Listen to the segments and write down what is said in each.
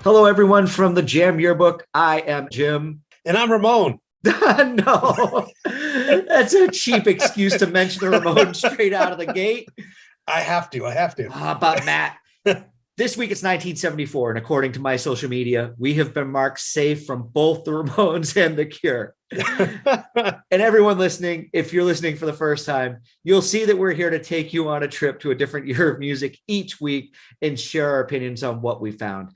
Hello, everyone from the Jam Yearbook. I am Jim. And I'm Ramon. No, that's a cheap excuse to mention the Ramon straight out of the gate. I have to. How about Matt? This week it's 1974, and according to my social media, we have been marked safe from both the Ramones and The Cure. And everyone listening, if you're listening for the first time, you'll see that we're here to take you on a trip to a different year of music each week and share our opinions on what we found.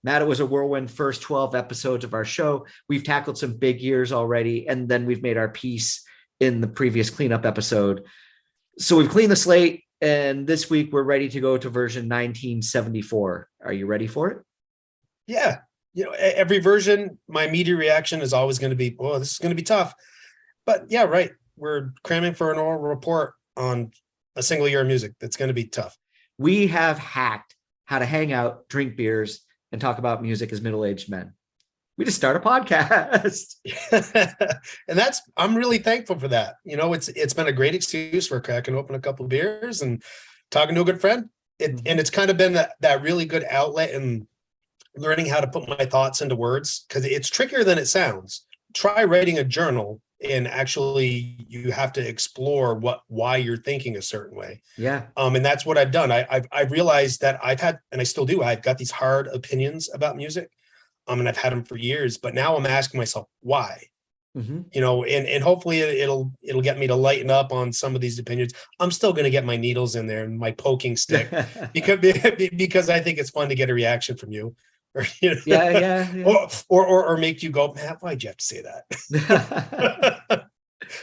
Matt, it was a whirlwind first 12 episodes of our show. We've tackled some big years already, and then we've made our peace in the previous cleanup episode. So we've cleaned the slate, and this week we're ready to go to version 1974. Are you ready for it? Yeah. Every version, my immediate reaction is always going to be, oh, this is going to be tough. But yeah, right. We're cramming for an oral report on a single year of music. That's going to be tough. We have hacked how to hang out, drink beers, and talk about music as middle-aged men. We just start a podcast. And I'm really thankful for that. It's been a great excuse for cracking open a couple of beers and talking to a good friend. And it's kind of been that really good outlet and learning how to put my thoughts into words, because it's trickier than it sounds. Try writing a journal and actually you have to explore why you're thinking a certain way. Yeah. And that's what I've done. I've realized that I've had, and I still do, I've got these hard opinions about music. And I've had them for years, but now I'm asking myself why. And hopefully it'll get me to lighten up on some of these opinions. I'm still going to get my needles in there and my poking stick because I think it's fun to get a reaction from you. Or, Yeah. Or make you go, Matt, why'd you have to say that?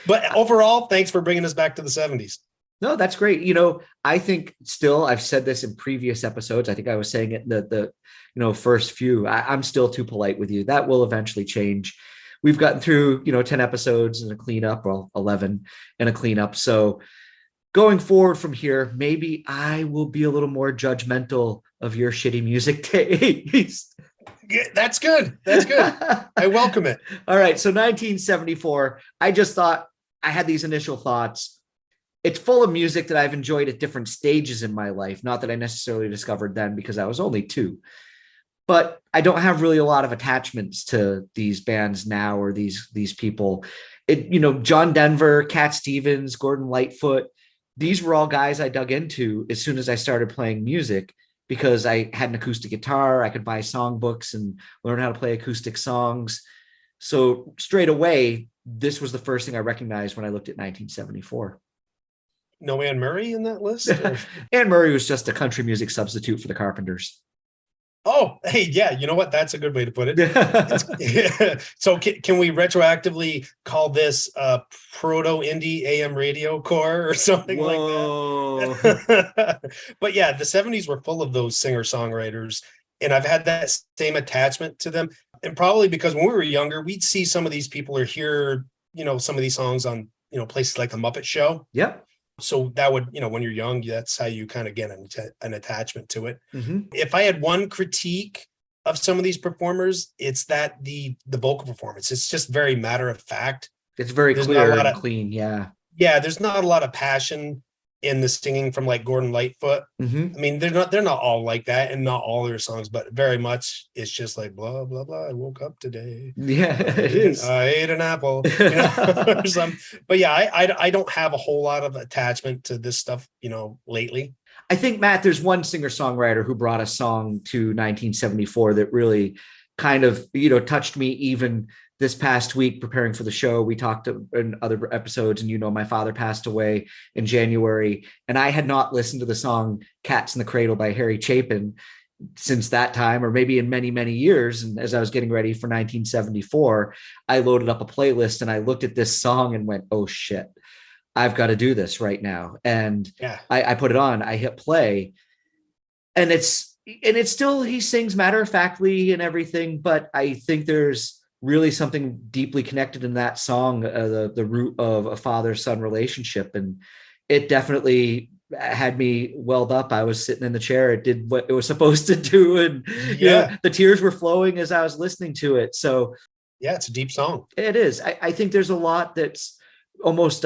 But overall, thanks for bringing us back to the 70s. No, that's great. I think still, I've said this in previous episodes. I think I was saying it in the first few. I'm still too polite with you. That will eventually change. We've gotten through, 10 episodes and a cleanup, well, 11 and a cleanup. So going forward from here, maybe I will be a little more judgmental of your shitty music taste. Yeah, that's good. I welcome it. All right. So 1974, I just thought I had these initial thoughts. It's full of music that I've enjoyed at different stages in my life. Not that I necessarily discovered then because I was only 2, but I don't have really a lot of attachments to these bands now or these people. John Denver, Cat Stevens, Gordon Lightfoot, these were all guys I dug into as soon as I started playing music because I had an acoustic guitar. I could buy songbooks and learn how to play acoustic songs. So straight away, this was the first thing I recognized when I looked at 1974. No Anne Murray in that list? Anne Murray was just a country music substitute for the Carpenters. Oh, hey, yeah. You know what? That's a good way to put it. So can we retroactively call this proto-indie AM radio core or something like that? But yeah, the 70s were full of those singer-songwriters, and I've had that same attachment to them. And probably because when we were younger, we'd see some of these people or hear, some of these songs on, places like the Muppet Show. Yep. So that would, when you're young, that's how you kind of get an attachment to it. Mm-hmm. If I had one critique of some of these performers, it's that the vocal performance, it's just very matter of fact. It's very clear and clean. Yeah. Yeah. There's not a lot of passion in the singing from like Gordon Lightfoot. Mm-hmm. I mean, they're not all like that and not all their songs, but very much it's just like blah, blah, blah. I woke up today. Yeah, it is. I ate an apple. Or something. But yeah, I don't have a whole lot of attachment to this stuff, lately. I think, Matt, there's one singer-songwriter who brought a song to 1974 that really kind of, touched me even this past week preparing for the show. We talked in other episodes and, my father passed away in January and I had not listened to the song Cats in the Cradle by Harry Chapin since that time, or maybe in many, many years. And as I was getting ready for 1974, I loaded up a playlist and I looked at this song and went, oh shit, I've got to do this right now. And yeah. I put it on, I hit play and it's still, he sings matter-of-factly and everything, but I think there's really something deeply connected in that song, the root of a father-son relationship. And it definitely had me welled up. I was sitting in the chair. It did what it was supposed to do. And the tears were flowing as I was listening to it. So yeah, it's a deep song. It is. I think there's a lot that's almost,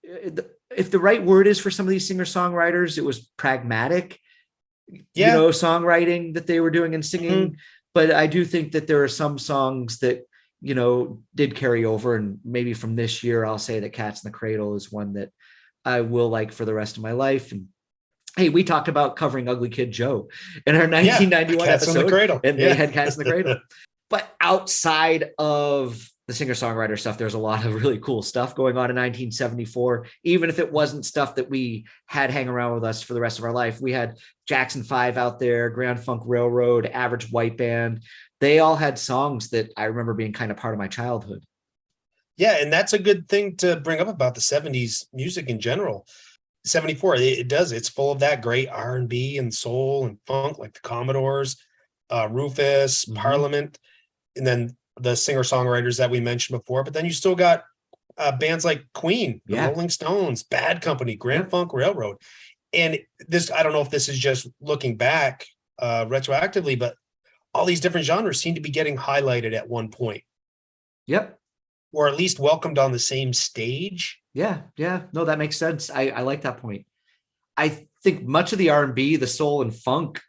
if the right word is for some of these singer-songwriters, it was pragmatic. Yeah. songwriting that they were doing and singing. But I do think that there are some songs that, did carry over. And maybe from this year, I'll say that Cats in the Cradle is one that I will like for the rest of my life. And hey, we talked about covering Ugly Kid Joe in our 1991 Cats episode, in the Cradle. and they had Cats in the Cradle. But outside of the singer-songwriter stuff, there's a lot of really cool stuff going on in 1974. Even if it wasn't stuff that we had hang around with us for the rest of our life, we had Jackson 5 out there, Grand Funk Railroad, Average White Band. They all had songs that I remember being kind of part of my childhood. Yeah, and that's a good thing to bring up about the 70s music in general. 74, it does. It's full of that great R&B and soul and funk, like the Commodores, Rufus, Parliament, and then the singer-songwriters that we mentioned before. But then you still got bands like Queen, the Rolling Stones, Bad Company, Grand Funk Railroad. And this, I don't know if this is just looking back retroactively, but all these different genres seem to be getting highlighted at one point. Yep. Or at least welcomed on the same stage. Yeah. No, that makes sense. I like that point. I think much of the R&B, the soul and funk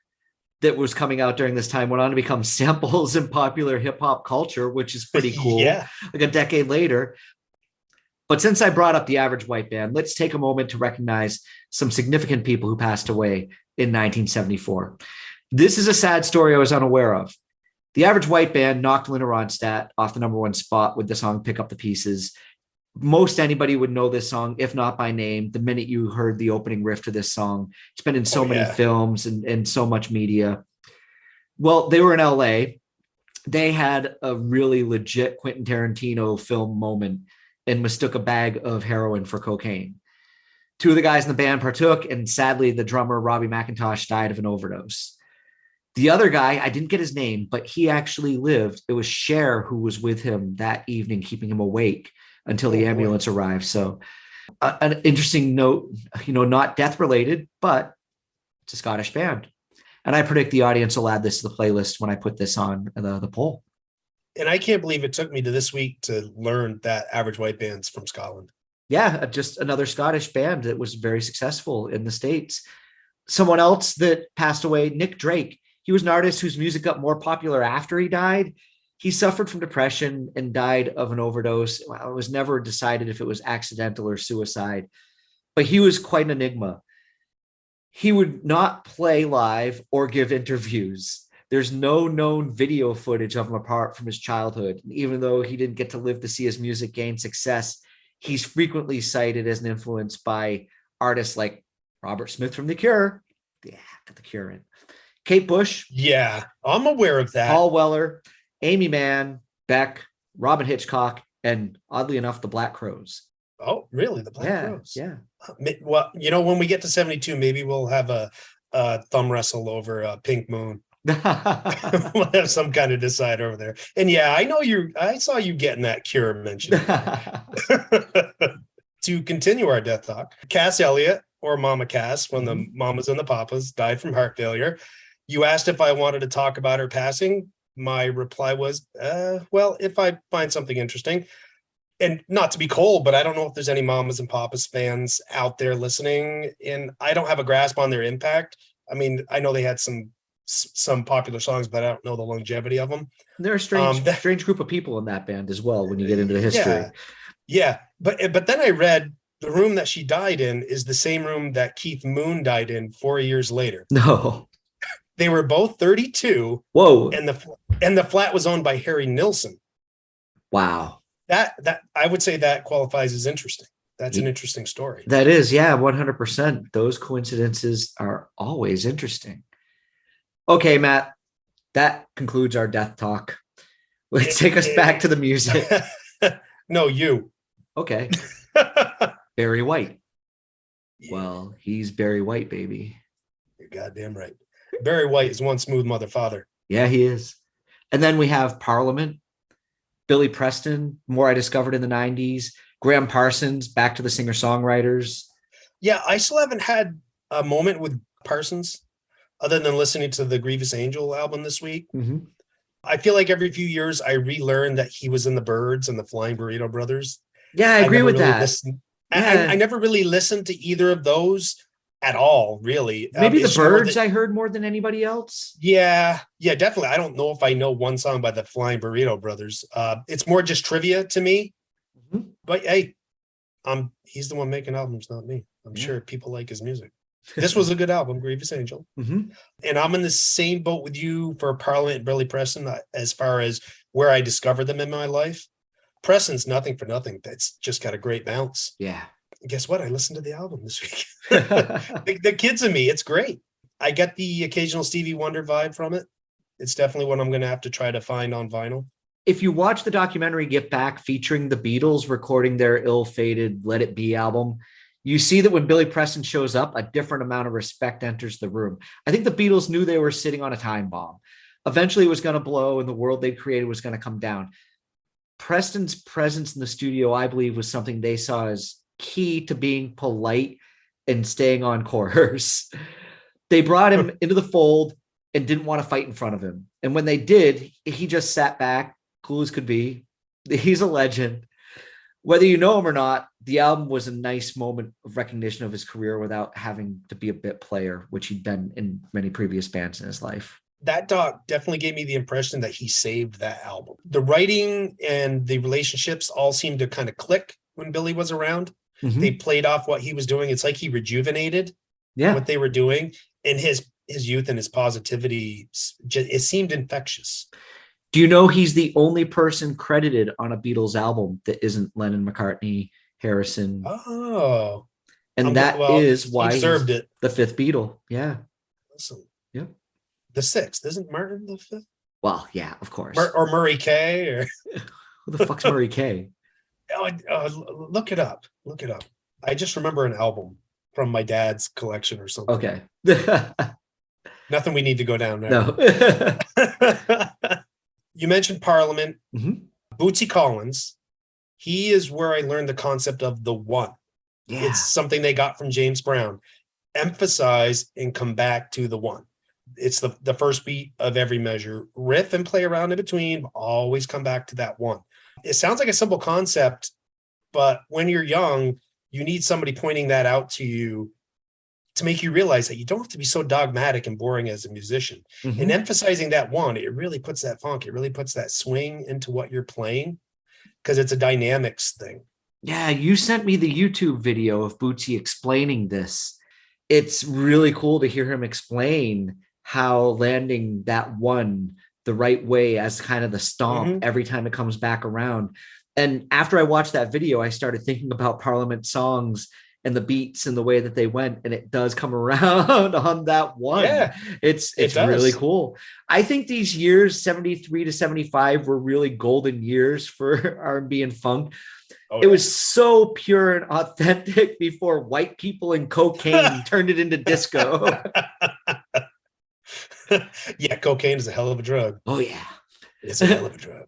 that was coming out during this time went on to become samples in popular hip hop culture, which is pretty cool. Like a decade later. But since I brought up the Average White Band, let's take a moment to recognize some significant people who passed away in 1974. This is a sad story I was unaware of. The Average White Band knocked Linda Ronstadt off the #1 spot with the song Pick Up the Pieces. Most anybody would know this song, if not by name, the minute you heard the opening riff to this song. It's been in so many films and so much media. Well, they were in LA. They had a really legit Quentin Tarantino film moment and mistook a bag of heroin for cocaine. 2 of the guys in the band partook, and sadly, the drummer, Robbie McIntosh, died of an overdose. The other guy, I didn't get his name, but he actually lived. It was Cher who was with him that evening, keeping him awake until the ambulance arrived. So an interesting note, not death related, but it's a Scottish band. And I predict the audience will add this to the playlist when I put this on the poll. And I can't believe it took me to this week to learn that Average White Band's from Scotland. Yeah, just another Scottish band that was very successful in the States. Someone else that passed away, Nick Drake. He was an artist whose music got more popular after he died. He suffered from depression and died of an overdose. It was never decided if it was accidental or suicide, but he was quite an enigma. He would not play live or give interviews. There's no known video footage of him apart from his childhood. And even though he didn't get to live to see his music gain success, he's frequently cited as an influence by artists like Robert Smith from The Cure. Yeah, got The Cure in. Kate Bush. Yeah, I'm aware of that. Paul Weller, Amy Mann, Beck, Robin Hitchcock, and oddly enough, the Black Crowes. Oh, really? The Black Crowes? Yeah. Well, when we get to 72, maybe we'll have a thumb wrestle over Pink Moon. We'll have some kind of decide over there. And yeah, I saw you getting that Cure mentioned. To continue our death talk, Cass Elliot, or Mama Cass, from the Mamas and the Papas, died from heart failure. You asked if I wanted to talk about her passing. My reply was, well, if I find something interesting. And not to be cold, but I don't know if there's any Mamas and Papas fans out there listening, and I don't have a grasp on their impact. I mean, I know they had some popular songs, but I don't know the longevity of them. They're a strange group of people in that band as well when you get into the history. Yeah. But then I read the room that she died in is the same room that Keith Moon died in 4 years later. No. They were both 32. Whoa. And the flat was owned by Harry Nilsson. Wow. That I would say that qualifies as interesting. That's an interesting story. That is, yeah, 100%. Those coincidences are always interesting. Okay, Matt, that concludes our death talk. Let's take us back to the music. No, you. Okay. Barry White. Yeah. Well, he's Barry White, baby. You're goddamn right. Barry White is one smooth mother father. Yeah, he is. And then we have Parliament, Billy Preston, more I discovered in the 90s, Graham Parsons, back to the singer-songwriters. Yeah, I still haven't had a moment with Parsons other than listening to the Grievous Angel album this week. Mm-hmm. I feel like every few years I relearn that he was in the Byrds and the Flying Burrito Brothers. Yeah, I agree with that. I never really listened to either of those at all, really. Maybe the It's more Birds I heard more than anybody else. yeah, definitely. I don't know if I know one song by the Flying Burrito Brothers. It's more just trivia to me. Mhm. But hey, he's the one making albums, not me. I'm Yeah. sure people like his music. This was a good album, Grievous Angel. Mhm. And I'm in the same boat with you for Parliament and Billy Preston as far as where I discovered them in my life. Preston's Nothing for Nothing. That's just got a great bounce. Yeah. Guess what? I listened to the album this week. The kids in me, it's great. I get the occasional Stevie Wonder vibe from it. It's definitely what I'm going to have to try to find on vinyl. If you watch the documentary Get Back featuring the Beatles recording their ill-fated Let It Be album, you see that when Billy Preston shows up, a different amount of respect enters the room. I think the Beatles knew they were sitting on a time bomb. Eventually it was going to blow and the world they created was going to come down. Preston's presence in the studio, I believe, was something they saw as key to being polite and staying on course. They brought him into the fold and didn't want to fight in front of him. And when they did, he just sat back, cool as could be. He's a legend. Whether you know him or not, the album was a nice moment of recognition of his career without having to be a bit player, which he'd been in many previous bands in his life. That doc definitely gave me the impression that he saved that album. The writing and the relationships all seemed to kind of click when Billy was around. Mm-hmm. They played off what he was doing. It's like he rejuvenated what they were doing, and his youth and his positivity, it seemed infectious. Do you know he's the only person credited on a Beatles album that isn't Lennon, McCartney, Harrison? Oh, and is why he deserved it. The fifth Beatle. Yeah. Awesome. Yeah. The sixth, isn't Martin the fifth? Well, yeah, of course. Or Murray Kay, or who the fuck's Murray Kay? Look it up. Look it up. I just remember an album from my dad's collection or something. Okay. Nothing we need to go down there. No. You mentioned Parliament. Mm-hmm. Bootsy Collins. He is where I learned the concept of the one. Yeah. It's something they got from James Brown. Emphasize and come back to the one. It's the first beat of every measure. Riff and play around in between. Always come back to that one. It sounds like a simple concept, but when you're young, you need somebody pointing that out to you to make you realize that you don't have to be so dogmatic and boring as a musician. Mm-hmm. And emphasizing that one, it really puts that funk. It really puts that swing into what you're playing because it's a dynamics thing. Yeah, you sent me the YouTube video of Bootsy explaining this. It's really cool to hear him explain how landing that one the right way as kind of the stomp every time it comes back around. And after I watched that video, I started thinking about Parliament songs and the beats and the way that they went, and it does come around on that one. Yeah, it's really cool. I think these years 73 to 75 were really golden years for R&B and funk. It was so pure and authentic before white people and cocaine turned it into disco. Yeah, cocaine is a hell of a drug. Oh yeah, it's a hell of a drug.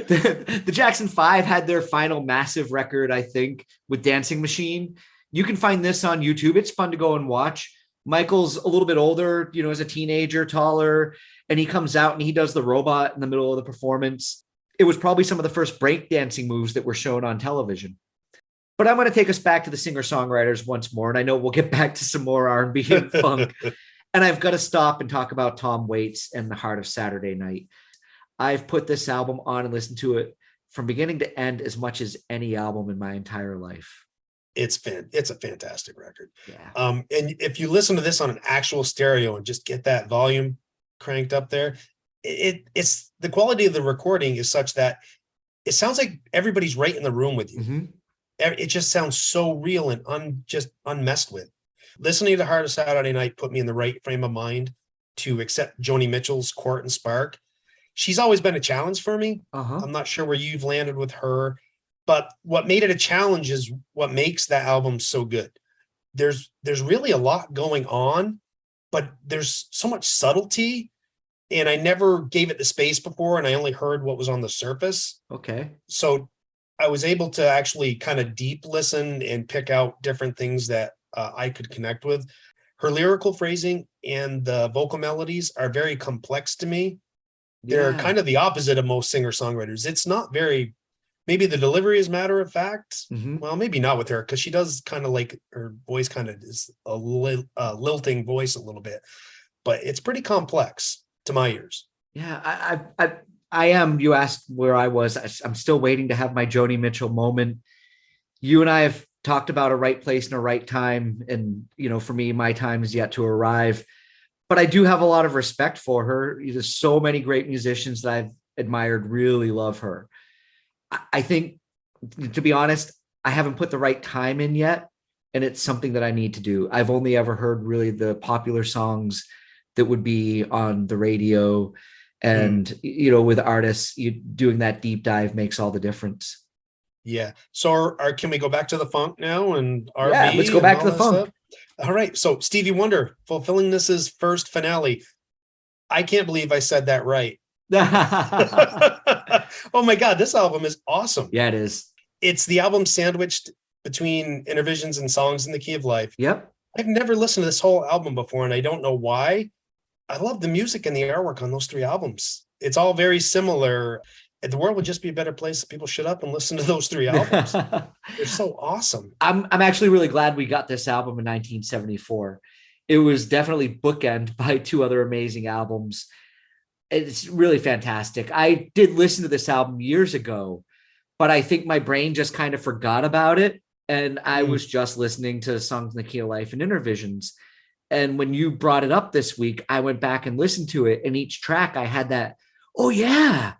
The Jackson 5 had their final massive record, I think, with Dancing Machine. You can find this on YouTube. It's fun to go and watch. Michael's a little bit older, as a teenager, taller, and he comes out and he does the robot in the middle of the performance. It was probably some of the first breakdancing moves that were shown on television. But I'm going to take us back to the singer-songwriters once more, and I know we'll get back to some more R&B and funk. And I've got to stop and talk about Tom Waits and The Heart of Saturday Night. I've put this album on and listened to it from beginning to end as much as any album in my entire life. It's a fantastic record. Yeah. And if you listen to this on an actual stereo and just get that volume cranked up there, it's the quality of the recording is such that it sounds like everybody's right in the room with you. Mm-hmm. It just sounds so real and just unmessed with. Listening to Heart of Saturday Night put me in the right frame of mind to accept Joni Mitchell's Court and Spark. She's always been a challenge for me. I'm not sure where you've landed with her, but what made it a challenge is what makes that album so good. There's really a lot going on, but there's so much subtlety, and I never gave it the space before, and I only heard what was on the surface. Okay. So I was able to actually kind of deep listen and pick out different things that I could connect with. Her lyrical phrasing and the vocal melodies are very complex to me. They're kind of the opposite of most singer-songwriters. It's not very maybe the delivery is matter of fact. Mhm. Well, maybe not with her, because she does kind of like her voice kind of is a lilting voice a little bit, but it's pretty complex to my ears. Yeah, I am. You asked where I was. I'm still waiting to have my Joni Mitchell moment. You and I have talked about a right place and a right time, and for me, my time is yet to arrive. But I do have a lot of respect for her. There's so many great musicians that I've admired really love her. I think, to be honest, I haven't put the right time in yet, and it's something that I need to do. I've only ever heard really the popular songs that would be on the radio, and with artists, doing that deep dive makes all the difference. Yeah. So can we go back to the funk now and R&B? Yeah, let's go back to the funk. Stuff? All right. So Stevie Wonder fulfilling this first finale. I can't believe I said that right. Oh my God, this album is awesome. Yeah, it is. It's the album sandwiched between Innervisions and Songs in the Key of Life. Yep. I've never listened to this whole album before, and I don't know why. I love the music and the artwork on those 3 albums. It's all very similar. The world would just be a better place if people shut up and listen to those 3 albums. They're so awesome. I'm actually really glad we got this album in 1974. It was definitely bookend by 2 other amazing albums. It's really fantastic. I did listen to this album years ago, but I think my brain just kind of forgot about it. And I was just listening to Songs in the Key of Life and Innervisions. And when you brought it up this week, I went back and listened to it. And each track I had that, oh yeah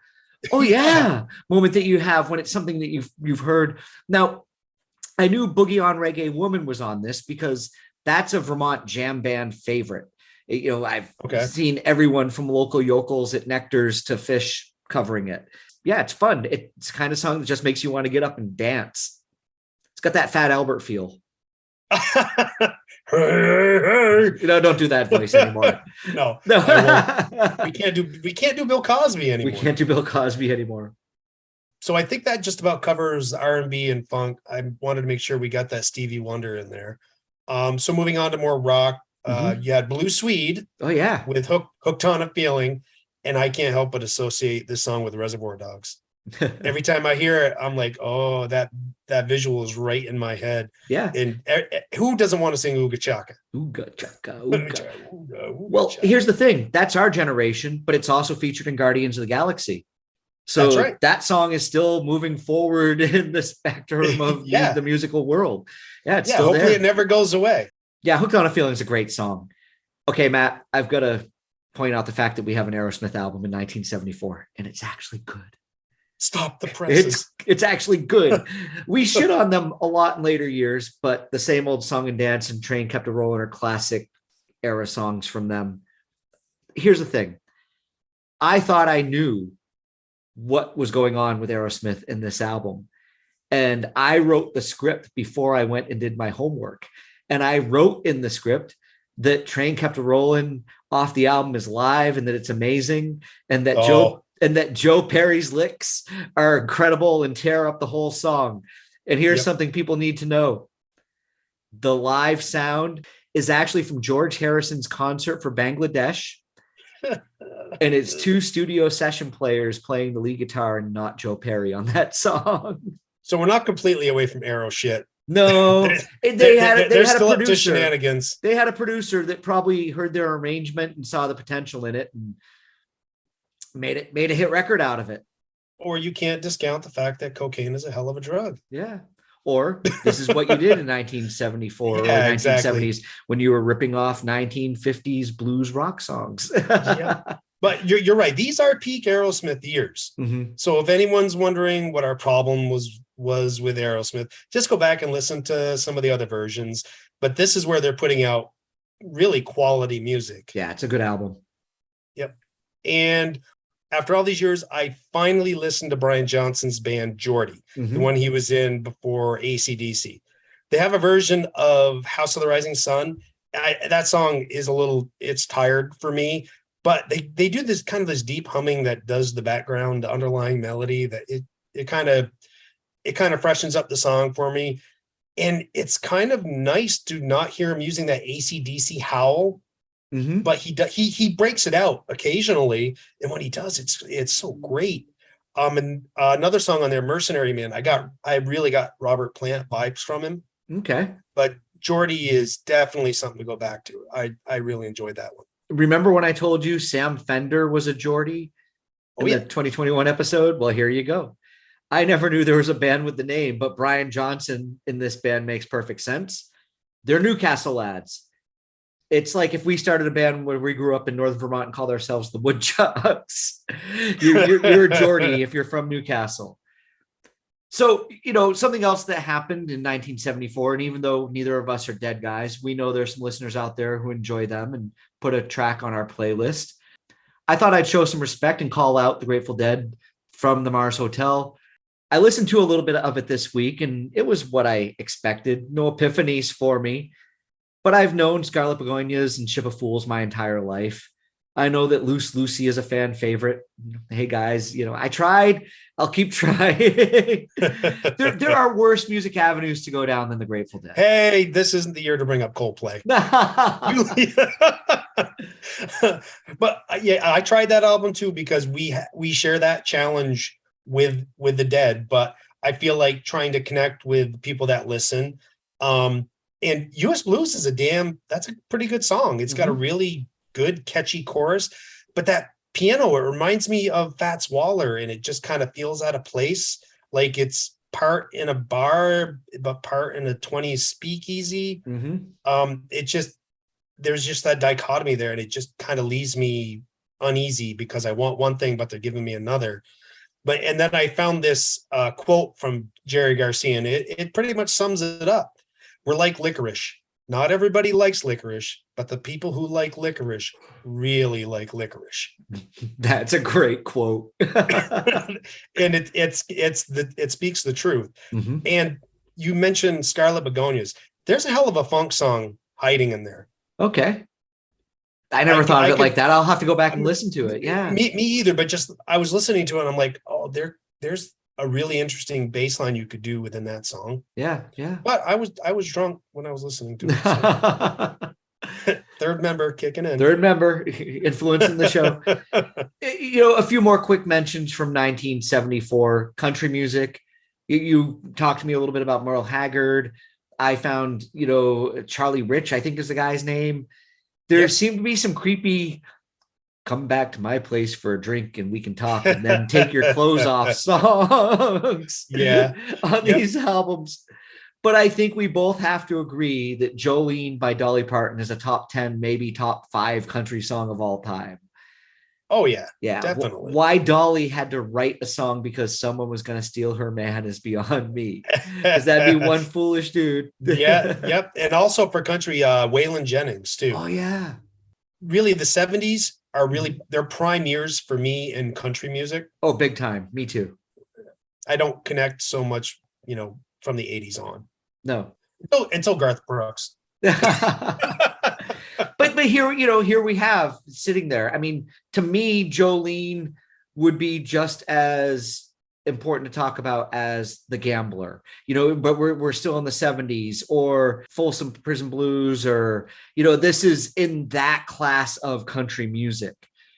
moment that you have when it's something that you've heard. Now, I knew Boogie on Reggae Woman was on this because that's a Vermont jam band favorite. I've seen everyone from local yokels at Nectar's to Fish covering it. Yeah, it's fun. It's the kind of song that just makes you want to get up and dance. It's got that Fat Albert feel. Don't do that voice anymore. No. We can't do Bill Cosby anymore. We can't do Bill Cosby anymore. So I think that just about covers R&B and funk. I wanted to make sure we got that Stevie Wonder in there. So moving on to more rock, you had Blue Swede. Oh yeah, with Hooked on a Feeling, and I can't help but associate this song with Reservoir Dogs. Every time I hear it, I'm like, oh, that visual is right in my head. Yeah. And who doesn't want to sing Ooga Chaka? Ooga Chaka, Ooga. Well, here's the thing. That's our generation, but it's also featured in Guardians of the Galaxy. So that's right. That song is still moving forward in the spectrum of the musical world. Yeah, it's still hopefully there. It never goes away. Yeah, Hooked on a Feeling is a great song. Okay, Matt, I've got to point out the fact that we have an Aerosmith album in 1974, and it's actually good. Stop the presses. It's actually good. We shit on them a lot in later years, but the Same Old Song and Dance and Train Kept a Rolling are classic era songs from them. Here's the thing. I thought I knew what was going on with Aerosmith in this album. And I wrote the script before I went and did my homework. And I wrote in the script that Train Kept a Rolling off the album is live and that it's amazing. And that Joe Perry's licks are incredible and tear up the whole song. And here's something people need to know. The live sound is actually from George Harrison's concert for Bangladesh. And it's 2 studio session players playing the lead guitar and not Joe Perry on that song. So we're not completely away from Aero shit. No, they had a producer. Shenanigans. They had a producer that probably heard their arrangement and saw the potential in it and made a hit record out of it. Or you can't discount the fact that cocaine is a hell of a drug. Yeah. Or this is what you did in 1974 or 1970s exactly. when you were ripping off 1950s blues rock songs. Yeah. But you're right. These are peak Aerosmith years. Mm-hmm. So if anyone's wondering what our problem was with Aerosmith, just go back and listen to some of the other versions. But this is where they're putting out really quality music. Yeah, it's a good album. Yep. And after all these years, I finally listened to Brian Johnson's band Geordie, the one he was in before AC/DC. They have a version of House of the Rising Sun. That song is it's tired for me, but they do this kind of this deep humming that does the background, the underlying melody that it kind of freshens up the song for me. And it's kind of nice to not hear him using that AC/DC howl. But he breaks it out occasionally, and when he does, it's so great. And another song on there, Mercenary Man. I really got Robert Plant vibes from him, Okay. but Geordie is definitely something to go back to. I really enjoyed that one. Remember when I told you Sam Fender was a Geordie Oh in the yeah. 2021 episode? Well, here you go. I never knew there was a band with the name, but Brian Johnson in this band makes perfect sense. They're Newcastle lads. It's like if we started a band where we grew up in Northern Vermont and called ourselves the Woodchucks. You're a Geordie if you're from Newcastle. So, something else that happened in 1974, and even though neither of us are dead guys, we know there's some listeners out there who enjoy them and put a track on our playlist. I thought I'd show some respect and call out the Grateful Dead from the Mars Hotel. I listened to a little bit of it this week, and it was what I expected. No epiphanies for me, but I've known Scarlet Begonias and Ship of Fools my entire life. I know that Loose Lucy is a fan favorite. Hey guys, I tried. I'll keep trying. there are worse music avenues to go down than the Grateful Dead. Hey, this isn't the year to bring up Coldplay. But yeah, I tried that album too because we share that challenge with the Dead. But I feel like trying to connect with people that listen. And US Blues is that's a pretty good song. It's got a really good, catchy chorus, but that piano, it reminds me of Fats Waller, and it just kind of feels out of place. Like it's part in a bar, but part in a 20s speakeasy. There's just that dichotomy there, and it just kind of leaves me uneasy because I want one thing, but they're giving me another. And then I found this quote from Jerry Garcia, and it pretty much sums it up. We're like licorice. Not everybody likes licorice, but the people who like licorice really like licorice. That's a great quote. And it speaks the truth. And you mentioned Scarlet Begonias. There's a hell of a funk song hiding in there. Okay. I never thought of it like that. I'll have to go back and listen to it. Yeah. Me either, but just I was listening to it and I'm like, oh, there's a really interesting bass line you could do within that song. Yeah. But I was drunk when I was listening to it. So. Third member kicking in. Third member influencing the show. A few more quick mentions from 1974 country music. You talked to me a little bit about Merle Haggard. I found, Charlie Rich, I think is the guy's name. There seemed to be some creepy come back to my place for a drink and we can talk and then take your clothes off songs on these albums. But I think we both have to agree that Jolene by Dolly Parton is a top 10, maybe top 5 country song of all time. Oh yeah. Yeah. Definitely. Why Dolly had to write a song because someone was going to steal her man is beyond me. Because that'd be one foolish dude. Yep. And also for country, Waylon Jennings too. Oh yeah. Really the 70s are really they're prime years for me in country music. Oh, big time. Me too. I don't connect so much, from the 80s on. No. Until Garth Brooks. But here we have sitting there. I mean, to me, Jolene would be just as important to talk about as The Gambler, but we're still in the 70s, or Folsom Prison Blues, or, this is in that class of country music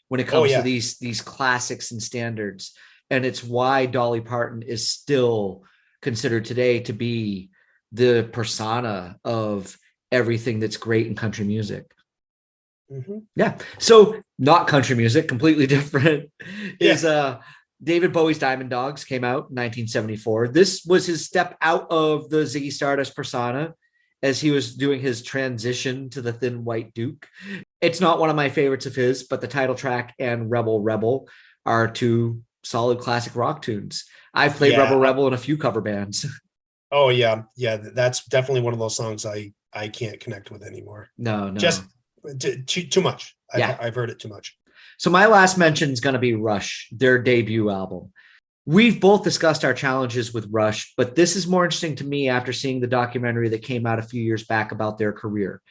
when it comes to these classics and standards. And it's why Dolly Parton is still considered today to be the persona of everything that's great in country music. Yeah. So not country music, completely different is David Bowie's Diamond Dogs came out in 1974. This was his step out of the Ziggy Stardust persona as he was doing his transition to the Thin White Duke. It's not one of my favorites of his, but the title track and Rebel Rebel are 2 solid classic rock tunes. I've played Rebel Rebel in a few cover bands. Oh yeah. Yeah. That's definitely one of those songs I can't connect with anymore. No. Just too much. I've heard it too much. So my last mention is going to be Rush, their debut album. We've both discussed our challenges with Rush, but this is more interesting to me after seeing the documentary that came out a few years back about their career.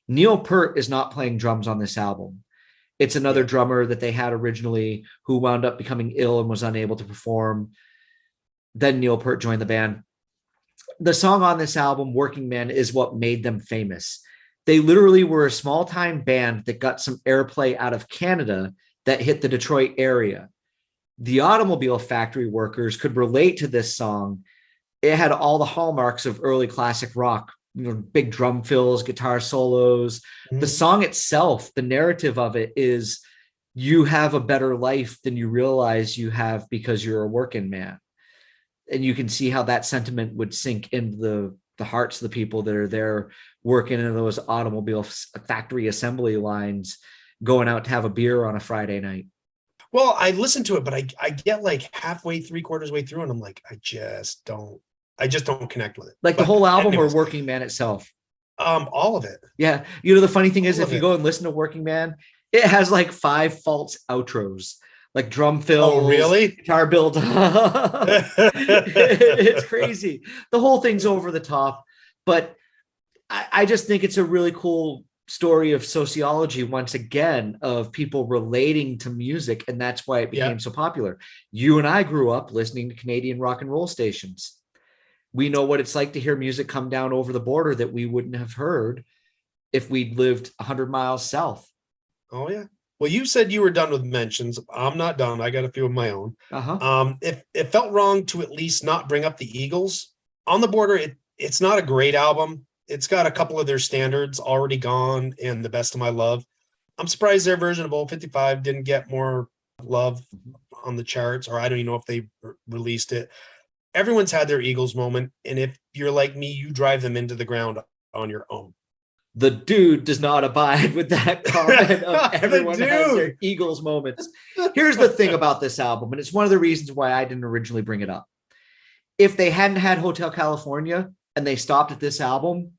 Neil Peart is not playing drums on this album. It's another drummer that they had originally who wound up becoming ill and was unable to perform. Then Neil Peart joined the band. The song on this album, Working Man, is what made them famous. They literally were a small-time band that got some airplay out of Canada that hit the Detroit area. the automobile factory workers could relate to this song. It had all the hallmarks of early classic rock, big drum fills, guitar solos. The Mhm. song itself, the narrative of it is you have a better life than you realize you have because you're a working man. And you can see how that sentiment would sink into the hearts of the people that are there working in those automobile factory assembly lines, going out to have a beer on a Friday night. Well, I listened to it, but I get like halfway, three-quarters way through, and I'm like, I just don't connect with it. Like the But whole album or anyways, Working Man itself. all of it. Yeah. The funny thing is, All if of you it. go and listen to Working Man, it has like 5 false outros, like drum Oh, fills, really? guitar build up. It's crazy. The whole thing's over the top. But I just think it's a really cool story of sociology, once again, of people relating to music. And that's why it Yeah. became so popular. You and I grew up listening to Canadian rock and roll stations. We know what it's like to hear music come down over the border that we wouldn't have heard if we'd lived 100 miles south. Oh, yeah. Well, you said you were done with mentions. I'm not done. I got a few of my own. Uh-huh. If it felt wrong to at least not bring up the Eagles. On the Border, it's not a great album. It's got a couple of their standards, Already Gone and The Best of My Love. I'm surprised their version of Old 55 didn't get more love on the charts, or I don't even know if they released it. Everyone's had their Eagles moment, and if you're like me, you drive them into the ground on your own. The dude does not abide with that comment of everyone The has their dude. Eagles moments. Here's the thing about this album, and it's one of the reasons why I didn't originally bring it up. If they hadn't had Hotel California and they stopped at this album,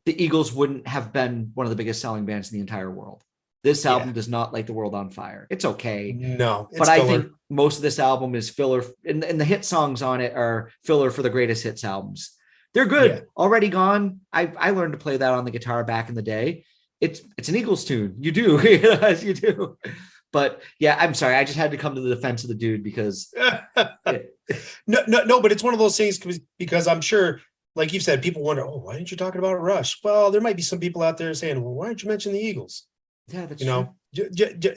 the Eagles wouldn't have been one of the biggest selling bands in the entire world. This album does not light the world on fire. It's okay. No, But I think most of this album is filler, and the hit songs on it are filler for the greatest hits albums. They're good. Yeah. Already Gone. I learned to play that on the guitar back in the day. It's an Eagles tune. You do. As you do. But yeah, I'm sorry. I just had to come to the defense of the dude because no, but it's one of those things because I'm sure, like you said, people wonder, oh, why didn't you talk about Rush? Well, there might be some people out there saying, well, why didn't you mention the Eagles? yeah, that's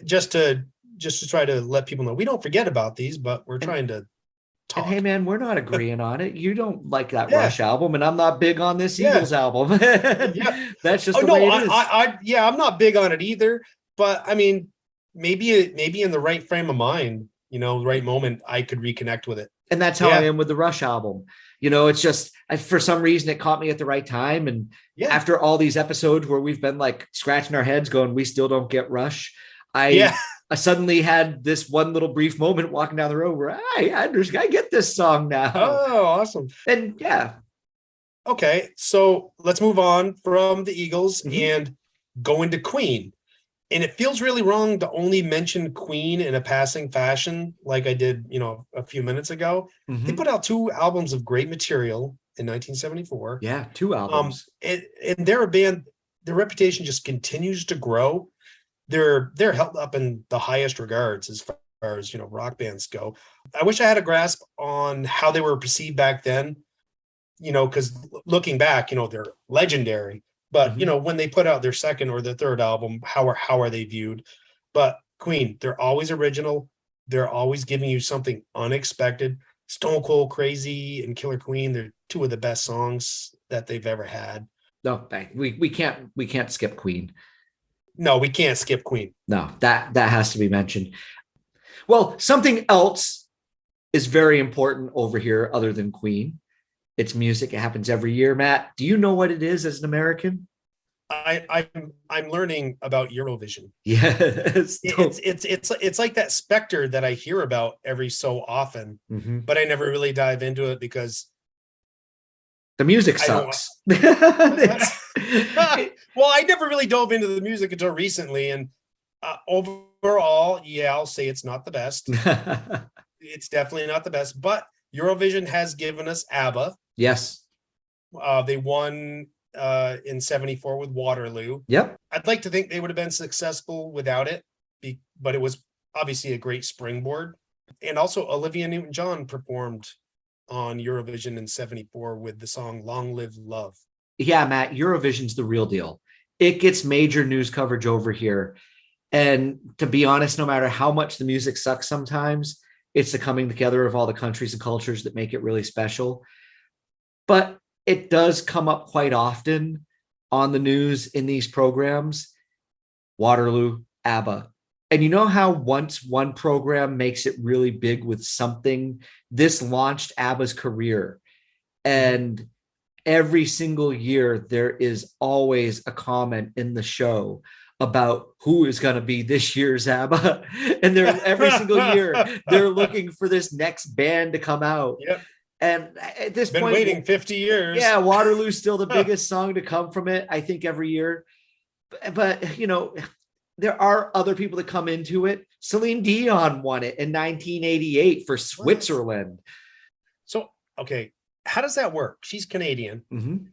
Just to try to let people know we don't forget about these, but we're trying to talk. And hey, man, we're not agreeing on it. You don't like that Rush album, and I'm not big on this Eagles album. That's just the way it is. I'm not big on it either. But I mean, maybe in the right frame of mind, the right moment, I could reconnect with it. And that's how I am with the Rush album. It's just for some reason it caught me at the right time. And after all these episodes where we've been like scratching our heads going, we still don't get Rush. I suddenly had this one little brief moment walking down the road where I get this song now. Oh, awesome. And okay, so let's move on from the Eagles and go into Queen. And it feels really wrong to only mention Queen in a passing fashion like I did, a few minutes ago. They put out 2 albums of great material in 1974. Yeah, 2 albums. And they're a band, their reputation just continues to grow. They're held up in the highest regards as far as, rock bands go. I wish I had a grasp on how they were perceived back then, because looking back, they're legendary. But when they put out their second or their third album, how are they viewed? But Queen, they're always original. They're always giving you something unexpected. Stone Cold Crazy and Killer Queen, they're 2 of the best songs that they've ever had. No, we can't skip Queen. No, we can't skip Queen. No, that has to be mentioned. Well, something else is very important over here other than Queen. It's music. It happens every year. Matt, do you know what it is as an American? I'm learning about Eurovision. Yes. It's like that specter that I hear about every so often, but I never really dive into it because the music sucks. Well, I never really dove into the music until recently, and overall, I'll say it's not the best. It's definitely not the best, but Eurovision has given us ABBA. Yes. They won in 74 with Waterloo. Yep. I'd like to think they would have been successful without it, but it was obviously a great springboard. And also Olivia Newton-John performed on Eurovision in 74 with the song Long Live Love. Yeah, Matt, Eurovision's the real deal. It gets major news coverage over here. And to be honest, no matter how much the music sucks sometimes, It's the coming together of all the countries and cultures that make it really special. But it does come up quite often on the news in these programs. Waterloo, ABBA. And you know how once one program makes it really big with something, this launched ABBA's career. And every single year, there is always a comment in the show about who is going to be this year's ABBA. And they're every single year, they're looking for this next band to come out. Yep. And at this Been point, waiting 50 years. Yeah, Waterloo's still the biggest song to come from it, I think, every year. But, you know, there are other people that come into it. Celine Dion won it in 1988 for Switzerland. So, okay, how does that work? She's Canadian.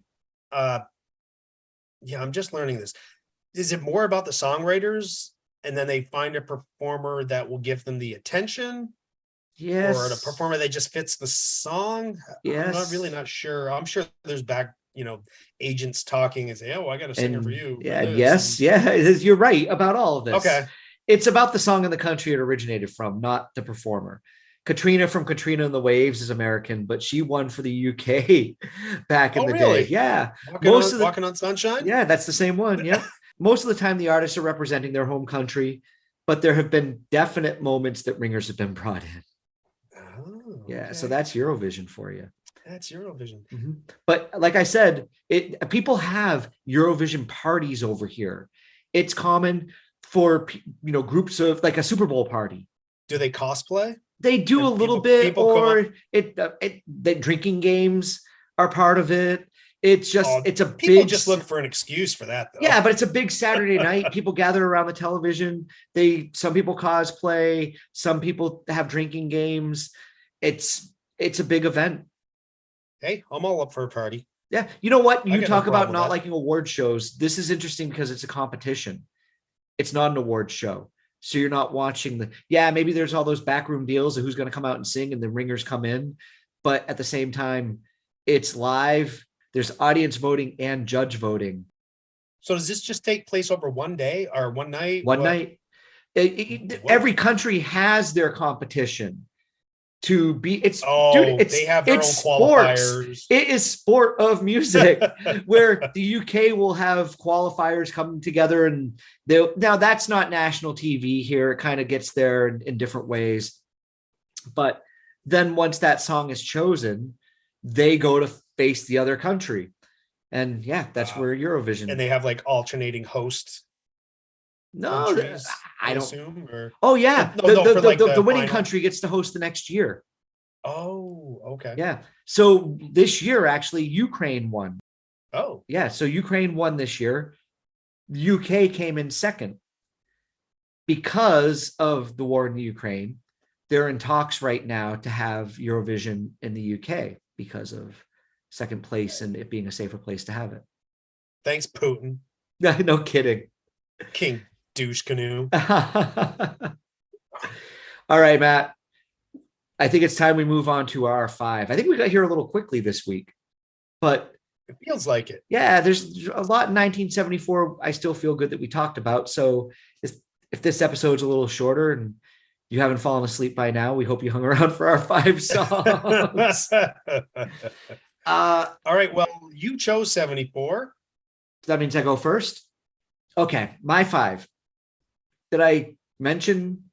Yeah, I'm just learning this. Is it more about the songwriters and then they find a performer that will give them the attention? Yes. Or a performer that just fits the song? Yes. I'm not sure. I'm sure there's agents talking and say, oh, I got a singer for you. Yeah. Yes. Yeah. You're right about all of this. Okay. It's about the song and the country it originated from, not the performer. Katrina from Katrina and the Waves is American, but she won for the UK back in the day. Yeah. Walking on Sunshine? Yeah, that's the same one. Yeah. Most of the time the artists are representing their home country, but there have been definite moments that ringers have been brought in. Yeah, so that's Eurovision for you. That's Eurovision. But like I said, people have Eurovision parties over here. It's common for groups of like a Super Bowl party. Do they cosplay? They do a little bit, or the drinking games are part of it. It's just people just look for an excuse for that, though. Yeah, but it's a big Saturday night. People gather around the television. Some people cosplay, some people have drinking games. It's a big event. Hey, I'm all up for a party. Yeah. You know what? You talk about not that. liking award shows. This is interesting because it's a competition. It's not an award show. So you're not watching maybe there's all those backroom deals of who's going to come out and sing and the ringers come in. But at the same time, it's live. There's audience voting and judge voting. So does this just take place over one day or one night? One night. Every country has their competition. To be they have their own qualifiers. It is sport of music where the UK will have qualifiers coming together, and now that's not national TV here. It kind of gets there in different ways. But then once that song is chosen, they go to face the other country. And that's where Eurovision. And they have like alternating hosts. No, I don't assume. Or... Oh yeah, the winning country gets to host the next year. Oh, okay. Yeah. So this year, actually, Ukraine won. Oh, yeah. So Ukraine won this year. The UK came in second because of the war in the Ukraine. They're in talks right now to have Eurovision in the UK because of second place and it being a safer place to have it. Thanks, Putin. No kidding. King douche canoe. All right, Matt. I think it's time we move on to our 5. I think we got here a little quickly this week, but it feels like it. Yeah, there's a lot in 1974. I still feel good that we talked about. So if this episode's a little shorter and you haven't fallen asleep by now, we hope you hung around for our 5 songs. All right. Well, you chose 74. That means I go first. Okay, my 5. Did I mention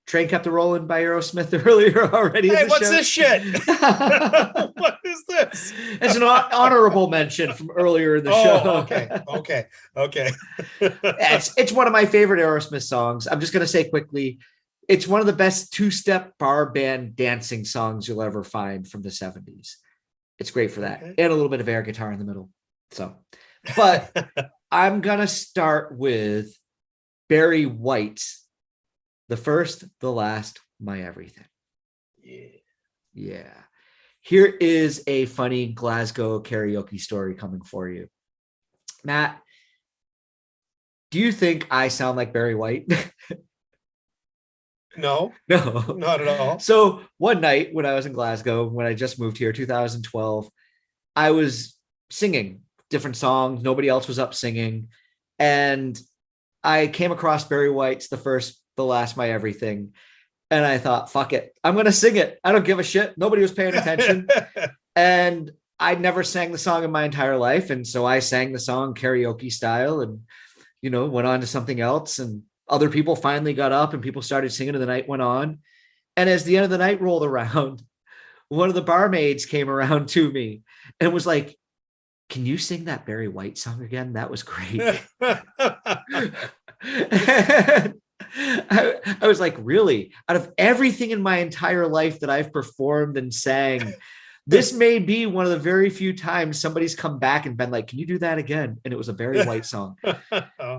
Train Kept a Rolling by Aerosmith earlier already? Hey, what's this shit? What is this? It's an honorable mention from earlier in the show. Okay. It's one of my favorite Aerosmith songs. I'm just going to say quickly, it's one of the best 2-step bar band dancing songs you'll ever find from the 70s. It's great for that. Okay. And a little bit of air guitar in the middle. So, but I'm going to start with Barry White. The First, the Last, My Everything. Yeah. Here is a funny Glasgow karaoke story coming for you. Matt, do you think I sound like Barry White? No, not at all. So one night when I was in Glasgow, when I just moved here, 2012, I was singing different songs. Nobody else was up singing. And I came across Barry White's The First, the Last, My Everything. And I thought, fuck it, I'm going to sing it. I don't give a shit. Nobody was paying attention. And I'd never sang the song in my entire life. And so I sang the song karaoke style and, went on to something else. And other people finally got up and people started singing and the night went on. And as the end of the night rolled around, one of the barmaids came around to me and was like, can you sing that Barry White song again? That was great. I was like, really? Out of everything in my entire life that I've performed and sang, this may be one of the very few times somebody's come back and been like, can you do that again? And it was a Barry White song.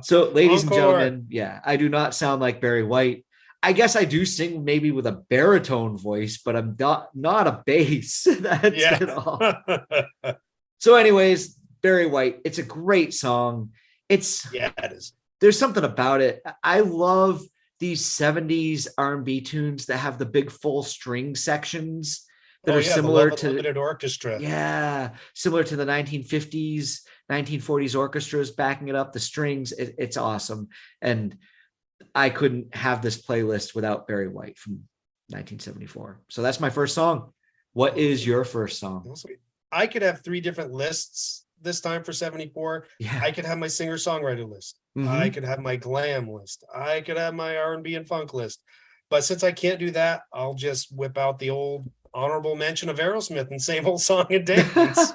So, ladies and gentlemen, yeah, I do not sound like Barry White. I guess I do sing maybe with a baritone voice, but I'm not a bass. That's it all. So anyways, Barry White, it's a great song. It is. There's something about it. I love these 70s R&B tunes that have the big full string sections that are similar to limited orchestra. Yeah, similar to the 1950s, 1940s orchestras backing it up. The strings, it's awesome. And I couldn't have this playlist without Barry White from 1974. So that's my first song. What is your first song? I could have 3 different lists this time for 74. Yeah. I could have my singer-songwriter list. Mm-hmm. I could have my glam list. I could have my R&B and funk list. But since I can't do that, I'll just whip out the old honorable mention of Aerosmith and Same Old Song and Dance.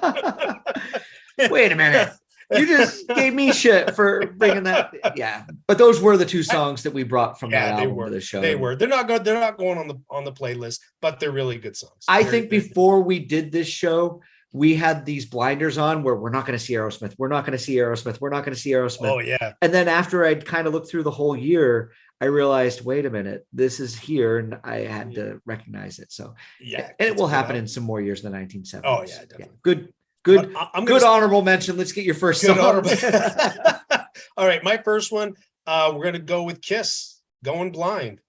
Wait a minute. You just gave me shit for bringing that. Yeah, but those were the 2 songs that we brought from that album to the show. They were. They're not good. They're not going on the playlist, but they're really good songs. I think before we did this show, we had these blinders on where we're not going to see Aerosmith. We're not going to see Aerosmith. We're not going to see Aerosmith. Oh yeah. And then after I'd kind of looked through the whole year, I realized, wait a minute, this is here, and I had to recognize it. So yeah, and it will happen in some more years in the 1970s. Oh yeah, definitely. Yeah. Good honorable mention. Let's get your first song. All right, my first one. We're gonna go with Kiss, Going Blind.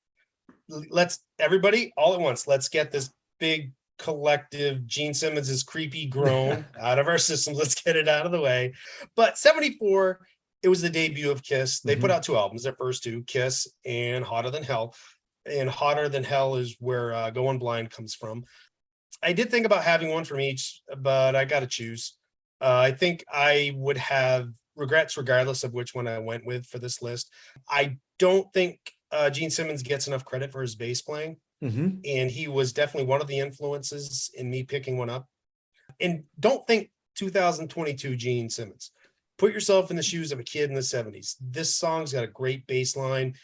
Let's everybody all at once. Let's get this big collective Gene Simmons's creepy groan out of our systems. Let's get it out of the way. But 74, it was the debut of Kiss. They put out 2 albums, their first 2, Kiss and Hotter Than Hell. And Hotter Than Hell is where Going Blind comes from. I did think about having one from each, but I got to choose. I think I would have regrets regardless of which one I went with for this list. I don't think Gene Simmons gets enough credit for his bass playing. And he was definitely one of the influences in me picking one up. And don't think 2022 Gene Simmons. Put yourself in the shoes of a kid in the 70s. This song's got a great bass line.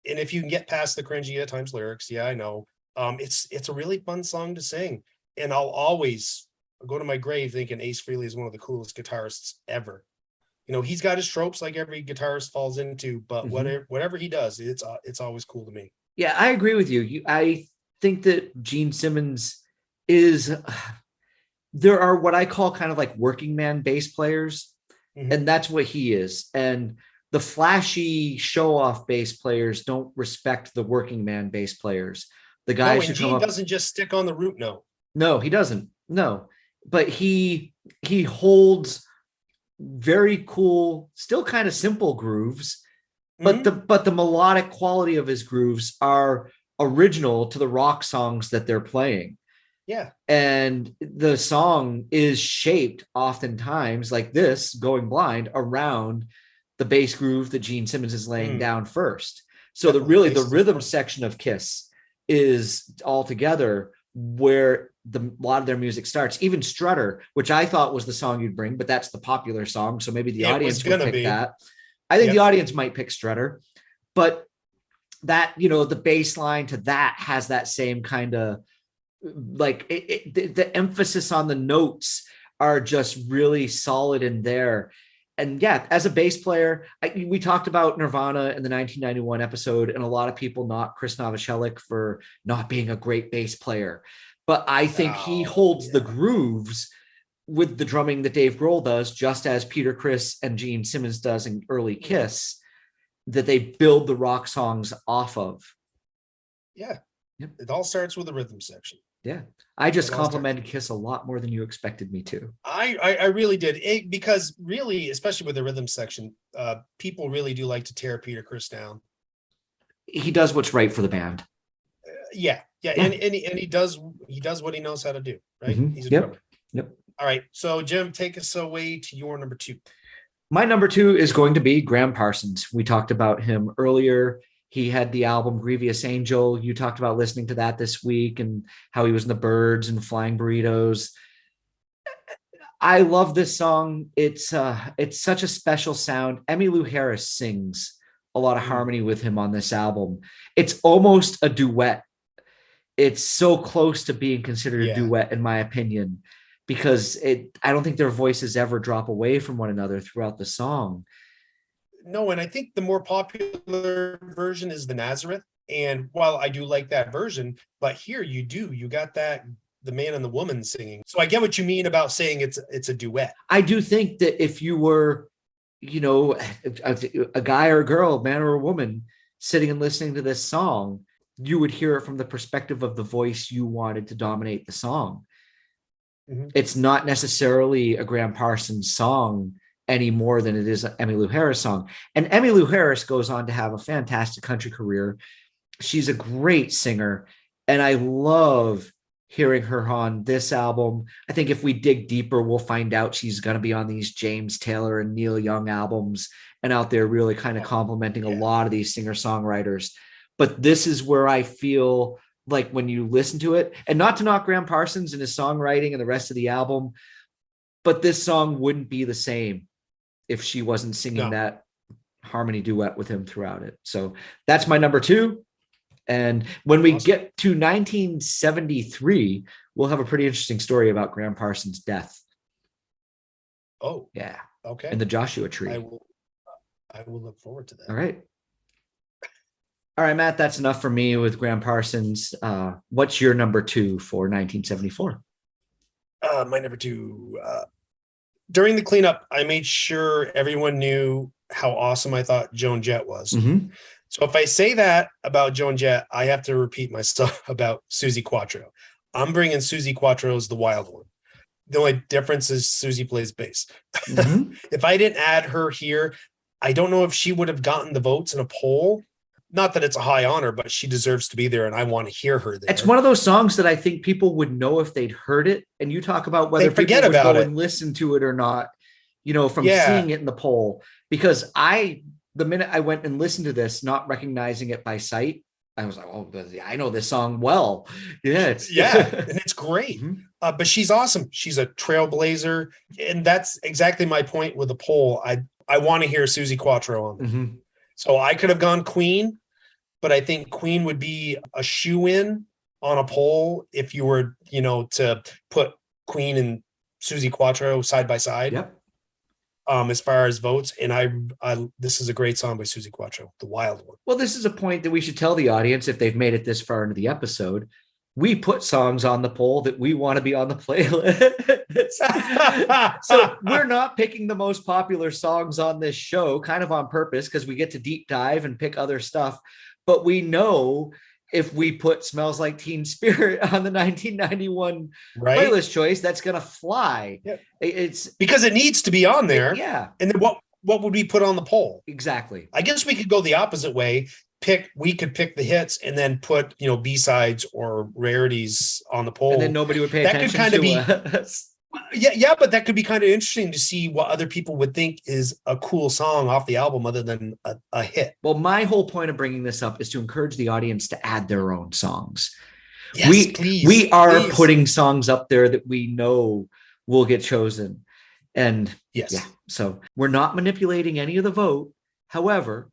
And if you can get past the cringy at times lyrics, yeah, I know. It's a really fun song to sing. And I'll always go to my grave thinking Ace Frehley is one of the coolest guitarists ever. He's got his tropes like every guitarist falls into, but whatever he does, it's always cool to me. Yeah, I agree with you. I think that Gene Simmons is, there are what I call kind of like working man bass players, and that's what he is. And the flashy show off bass players don't respect the working man bass players. The guys who Gene doesn't just stick on the root note. No, he doesn't. No, but he holds very cool, still kind of simple grooves. But the melodic quality of his grooves are original to the rock songs that they're playing. Yeah. And the song is shaped oftentimes like this, Going Blind, around the bass groove that Gene Simmons is laying down first. So the rhythm section of Kiss is altogether where a lot of their music starts. Even Strutter, which I thought was the song you'd bring, but that's the popular song. So maybe the audience would pick that. I think the audience might pick Strutter, but that, the bass line to that has that same kind of like the emphasis on the notes are just really solid in there. And yeah, as a bass player, we talked about Nirvana in the 1991 episode, and a lot of people knock Chris Novoselic for not being a great bass player. But I think he holds the grooves with the drumming that Dave Grohl does, just as Peter Criss and Gene Simmons does in early Kiss, that they build the rock songs off of. Yeah. Yep. It all starts with the rhythm section. Yeah. I just complimented Kiss a lot more than you expected me to. I really did. Because really, especially with the rhythm section, people really do like to tear Peter Criss down. He does what's right for the band. Yeah. And he does what he knows how to do, right? Mhm. He's a Yep. drummer. Yep. All right. So Jim, take us away to your number 2. My number 2 is going to be Graham Parsons. We talked about him earlier. He had the album Grievous Angel. You talked about listening to that this week and how he was in the Birds and Flying Burritos. I love this song. It's such a special sound. Emmylou Harris sings a lot of harmony with him on this album. It's almost a duet. It's so close to being considered a duet, in my opinion, because I don't think their voices ever drop away from one another throughout the song. No, and I think the more popular version is the Nazareth. And while I do like that version, but here you got that the man and the woman singing. So I get what you mean about saying it's a duet. I do think that if you were, a guy or a girl, man or a woman, sitting and listening to this song, you would hear it from the perspective of the voice you wanted to dominate the song. Mm-hmm. It's not necessarily a Graham Parsons song any more than it is an Emmylou Harris song. And Emmylou Harris goes on to have a fantastic country career. She's a great singer, and I love hearing her on this album. I think if we dig deeper, we'll find out she's going to be on these James Taylor and Neil Young albums and out there really kind of complimenting a lot of these singer-songwriters. But this is where I feel like when you listen to it, and not to knock Graham Parsons and his songwriting and the rest of the album, but this song wouldn't be the same if she wasn't singing that harmony duet with him throughout it. So that's my number 2. And when we get to 1973, we'll have a pretty interesting story about Graham Parsons' death. Oh, yeah. Okay. In the Joshua Tree. I will look forward to that. All right, Matt, that's enough for me with Graham Parsons. What's your number 2 for 1974? My number 2, during the cleanup, I made sure everyone knew how awesome I thought Joan Jett was. Mm-hmm. So if I say that about Joan Jett, I have to repeat myself about Suzi Quatro. I'm bringing Suzi Quatro as the wild one. The only difference is Suzi plays bass. Mm-hmm. If I didn't add her here, I don't know if she would have gotten the votes in a poll. Not that it's a high honor, but she deserves to be there, and I want to hear her there. It's one of those songs that I think people would know if they'd heard it. And you talk about whether people would go and listen to it or not, from seeing it in the poll. Because the minute I went and listened to this, not recognizing it by sight, I was like, oh, I know this song well. Yeah. And it's great. Mm-hmm. But she's awesome. She's a trailblazer. And that's exactly my point with the poll. I want to hear Suzi Quatro on there. Mm-hmm. So I could have gone Queen, but I think Queen would be a shoe-in on a poll if you were, to put Queen and Suzi Quatro side by side. Yep. As far as votes, and I this is a great song by Suzi Quatro, the wild one. Well, this is a point that we should tell the audience if they've made it this far into the episode. We put songs on the poll that we want to be on the playlist. So we're not picking the most popular songs on this show, kind of on purpose, because we get to deep dive and pick other stuff. But we know if we put Smells Like Teen Spirit on the 1991 playlist choice, that's going to fly. Yep. It's because it needs to be on there. Yeah. And then what would we put on the poll? Exactly. I guess we could go the opposite way. We could pick the hits and then put, B-sides or rarities on the poll. And then nobody would pay attention to to us. Yeah, but that could be kind of interesting to see what other people would think is a cool song off the album other than a hit. Well, my whole point of bringing this up is to encourage the audience to add their own songs. Yes, we are putting songs up there that we know will get chosen. And so we're not manipulating any of the vote. However,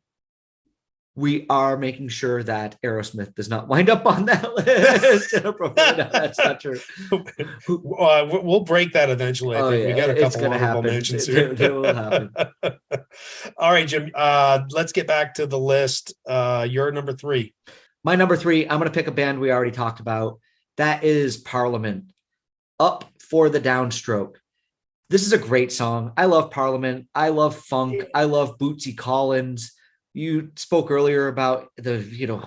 we are making sure that Aerosmith does not wind up on that list. That's not true. We'll break that eventually. I think we got a couple honorable mentions here. It will happen. All right, Jim. Let's get back to the list. Your number 3. My number 3, I'm going to pick a band we already talked about. That is Parliament. Up for the Downstroke. This is a great song. I love Parliament. I love funk. I love Bootsy Collins. You spoke earlier about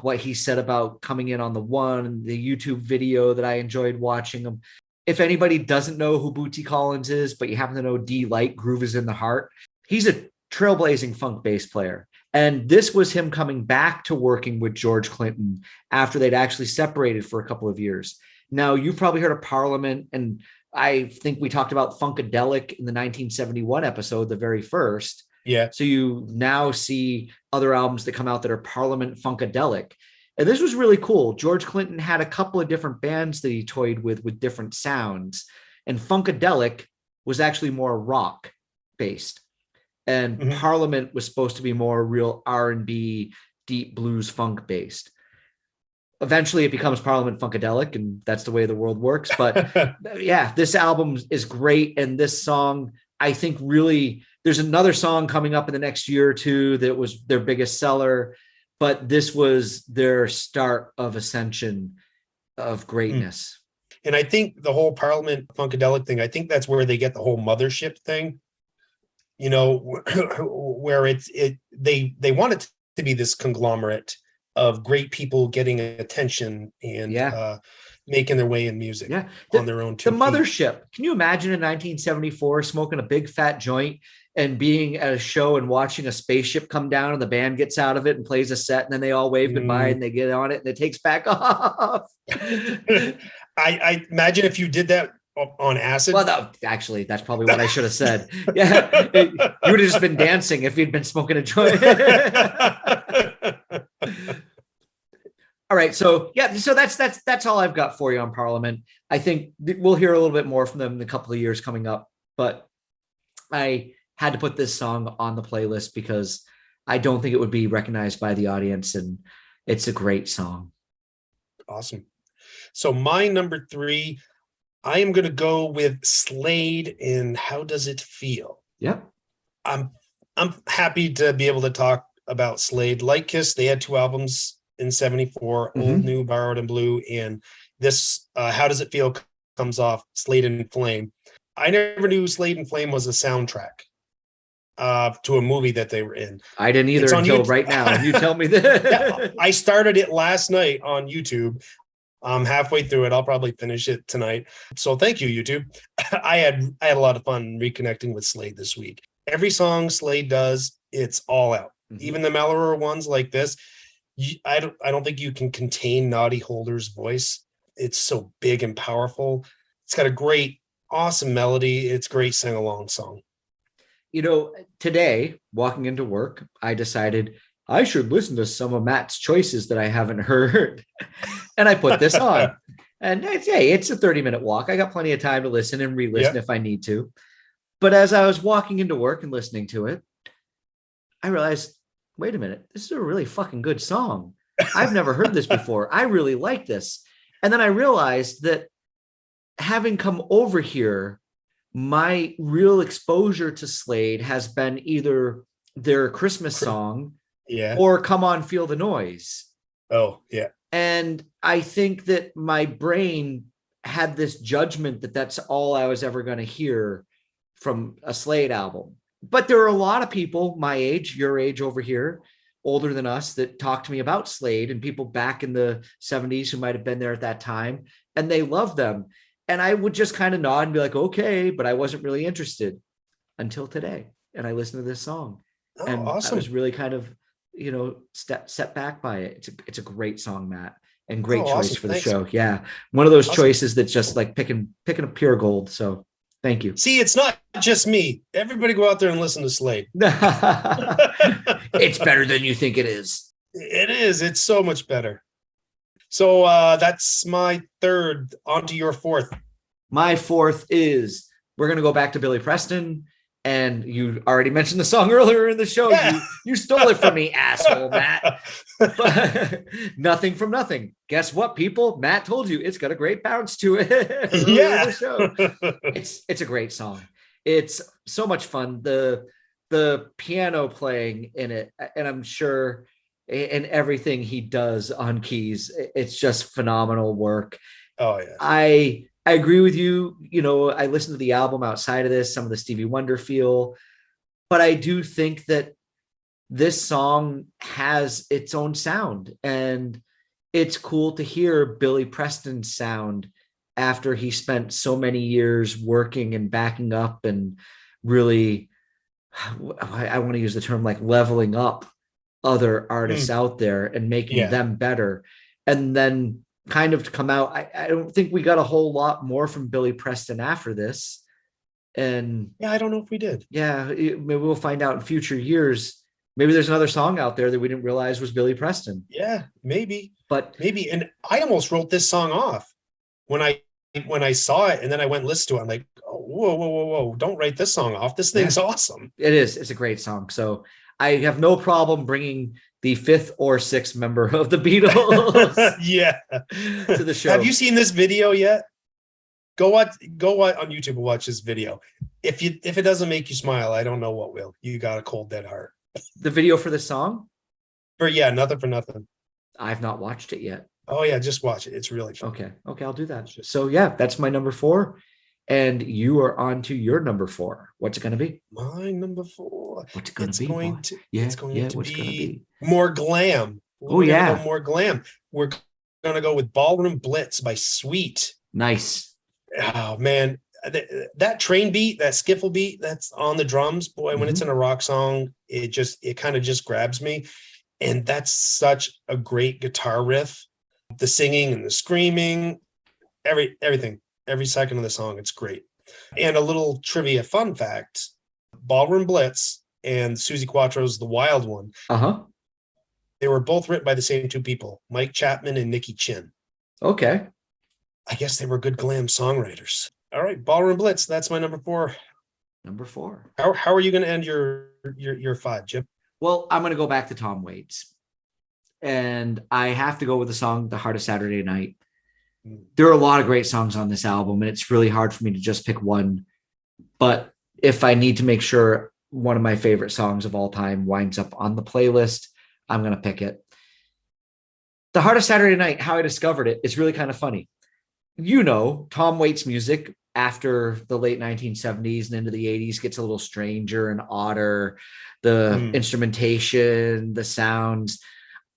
what he said about coming in on the one, the YouTube video that I enjoyed watching him. If anybody doesn't know who Bootsy Collins is, but you happen to know D Light, Groove is in the Heart, he's a trailblazing funk bass player. And this was him coming back to working with George Clinton after they'd actually separated for a couple of years. Now, you've probably heard of Parliament, and I think we talked about Funkadelic in the 1971 episode, the very first. Yeah. So you now see other albums that come out that are Parliament Funkadelic. And this was really cool. George Clinton had a couple of different bands that he toyed with different sounds. And Funkadelic was actually more rock based. And Parliament was supposed to be more real R&B, deep blues funk based. Eventually it becomes Parliament Funkadelic, and that's the way the world works. But yeah, this album is great. And this song, I think really, there's another song coming up in the next year or two that was their biggest seller, but this was their start of ascension of greatness. And I think the whole Parliament Funkadelic thing, I think that's where they get the whole mothership thing, you know, where they want it to be this conglomerate of great people getting attention and making their way in music on their own two feet. Mothership. Can you imagine in 1974 smoking a big fat joint and being at a show and watching a spaceship come down and the band gets out of it and plays a set and then they all wave goodbye and they get on it and it takes back off? I imagine if you did that on acid. Well, no, actually, that's probably what I should have said. Yeah, you would have just been dancing if you'd been smoking a joint. All right, so that's all I've got for you on Parliament. I think we'll hear a little bit more from them in a couple of years coming up, but I had to put this song on the playlist because I don't think it would be recognized by the audience, and it's a great song. Awesome. So my number 3, I am going to go with Slade in How Does It Feel? Yeah. I'm happy to be able to talk about Slade. Like Kiss, they had 2 albums in 74, Old, New, Borrowed, and Blue. And this, How Does It Feel, comes off Slade and Flame. I never knew Slade and Flame was a soundtrack to a movie that they were in. I didn't either until right now. You tell me that. Yeah, I started it last night on YouTube. I'm halfway through it. I'll probably finish it tonight. So thank you, YouTube. I had a lot of fun reconnecting with Slade this week. Every song Slade does, it's all out. Even the mellower ones like this, I don't think you can contain Noddy Holder's voice. It's so big and powerful. It's got a great, awesome melody. It's a great sing-along song. You know, today, walking into work, I decided I should listen to some of Matt's choices that I haven't heard. And I put this on. And it's a 30-minute walk. I got plenty of time to listen and re-listen if I need to. But as I was walking into work and listening to it, I realized, wait a minute, this is a really fucking good song. I've never heard this before. I really like this. And then I realized that having come over here, my real exposure to Slade has been either their Christmas song or Come On, Feel the Noise. Oh, yeah. And I think that my brain had this judgment that that's all I was ever going to hear from a Slade album. But there are a lot of people my age, your age over here, older than us, that talk to me about Slade, and people back in the 70s who might have been there at that time, and they love them. And I would just kind of nod and be like, okay, but I wasn't really interested until today. And I listened to this song. Oh, and awesome. I was really kind of, set back by it. It's a great song, Matt, and great choice for the show. Yeah. One of those choices that's just like picking up pure gold. So thank you. See, it's not just me. Everybody go out there and listen to Slade. It's better than you think it is. It is. It's so much better. So that's my 3rd. On to your 4th. My 4th is, we're going to go back to Billy Preston. And you already mentioned the song earlier in the show. Yeah. You stole it from me, asshole, Matt. Nothing from Nothing. Guess what, people? Matt told you it's got a great bounce to it. Yeah. The show. It's a great song. It's so much fun. The piano playing in it, and I'm sure in everything he does on keys, it's just phenomenal work. Oh, yeah. I agree with you. I listened to the album outside of this, some of the Stevie Wonder feel, but I do think that this song has its own sound, and it's cool to hear Billy Preston's sound after he spent so many years working and backing up and really, I want to use the term like leveling up other artists out there and making Yeah. them better. And then kind of to come out, I don't think we got a whole lot more from Billy Preston after this. And Yeah, I don't know if we did. yeah, maybe we'll find out in future years. Maybe there's another song out there that we didn't realize was Billy Preston. Yeah, maybe. But Maybe. And I almost wrote this song off when I saw it, and then I went and listened to it. I'm like, oh, whoa. Don't write this song off. This thing's awesome. it is. It's a great song. So I have no problem bringing the fifth or sixth member of the Beatles Yeah. to the show. Have you seen this video yet? Go watch on YouTube and watch this video. If it doesn't make you smile, I don't know what will. You got a cold dead heart. The video for the song? Nothing for nothing. I've not watched it yet. Oh yeah, just watch it. It's really fun. Okay, I'll do that. So yeah, that's my number 4. And you are on to your number 4. What's it going to be? My number 4. What's it going to be? It's going to what's gonna be? More glam. Oh yeah, go more glam. We're going to go with Ballroom Blitz by Sweet. Nice. Oh man, that train beat, that skiffle beat that's on the drums, boy, when it's in a rock song, it kind of just grabs me. And that's such a great guitar riff. The singing and the screaming, everything, every second of the song, it's great. And a little trivia fun fact, Ballroom Blitz and Suzi Quatro's The Wild One, they were both written by the same two people, Mike Chapman and Nicky Chin. Okay. I guess they were good glam songwriters. All right, Ballroom Blitz, that's my number 4. Number 4. How are you going to end your 5, Jim? Well, I'm going to go back to Tom Waits. And I have to go with the song The Heart of Saturday Night. There are a lot of great songs on this album, and it's really hard for me to just pick one. But if I need to make sure one of my favorite songs of all time winds up on the playlist, I'm going to pick it. The Heart of Saturday Night, how I discovered it, is really kind of funny. You know, Tom Waits' music after the late 1970s and into the 80s gets a little stranger and odder. The instrumentation, the sounds.